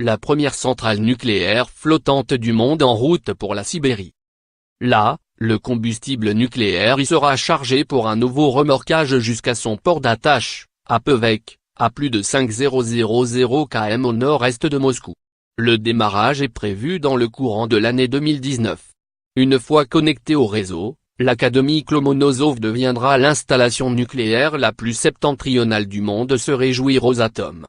la première centrale nucléaire flottante du monde en route pour la Sibérie. Là, le combustible nucléaire y sera chargé pour un nouveau remorquage jusqu'à son port d'attache, à Pevek, à plus de 5000 km au nord-est de Moscou. Le démarrage est prévu dans le courant de l'année 2019. Une fois connecté au réseau, l'Académie Lomonosov deviendra l'installation nucléaire la plus septentrionale du monde, se réjouit Rosatom.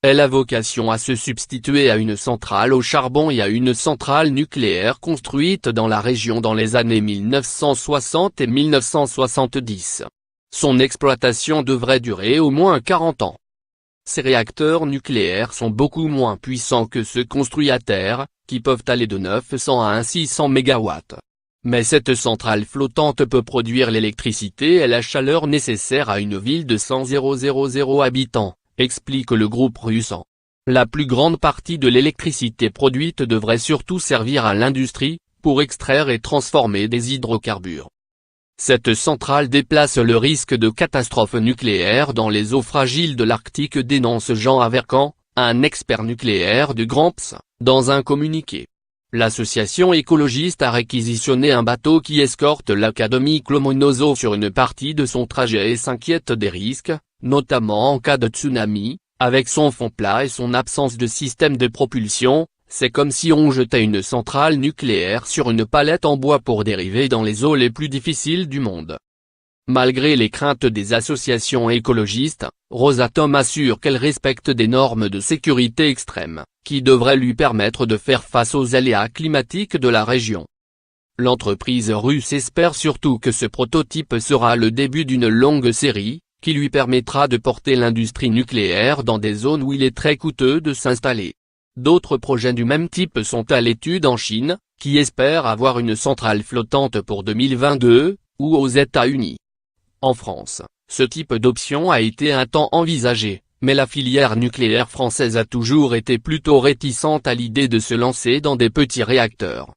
Elle a vocation à se substituer à une centrale au charbon et à une centrale nucléaire construite dans la région dans les années 1960 et 1970. Son exploitation devrait durer au moins 40 ans. Ces réacteurs nucléaires sont beaucoup moins puissants que ceux construits à terre, qui peuvent aller de 900 à 600 MW. Mais cette centrale flottante peut produire l'électricité et la chaleur nécessaires à une ville de 100 000 habitants, explique le groupe russe. La plus grande partie de l'électricité produite devrait surtout servir à l'industrie, pour extraire et transformer des hydrocarbures. Cette centrale déplace le risque de catastrophe nucléaire dans les eaux fragiles de l'Arctique, dénonce Jean Avercan, un expert nucléaire de Gramps, dans un communiqué. L'association écologiste a réquisitionné un bateau qui escorte l'Académie Lomonosov sur une partie de son trajet et s'inquiète des risques, notamment en cas de tsunami. Avec son fond plat et son absence de système de propulsion, c'est comme si on jetait une centrale nucléaire sur une palette en bois pour dériver dans les eaux les plus difficiles du monde. Malgré les craintes des associations écologistes, Rosatom assure qu'elle respecte des normes de sécurité extrêmes, qui devraient lui permettre de faire face aux aléas climatiques de la région. L'entreprise russe espère surtout que ce prototype sera le début d'une longue série, qui lui permettra de porter l'industrie nucléaire dans des zones où il est très coûteux de s'installer. D'autres projets du même type sont à l'étude en Chine, qui espère avoir une centrale flottante pour 2022, ou aux États-Unis. En France, ce type d'option a été un temps envisagé, mais la filière nucléaire française a toujours été plutôt réticente à l'idée de se lancer dans des petits réacteurs.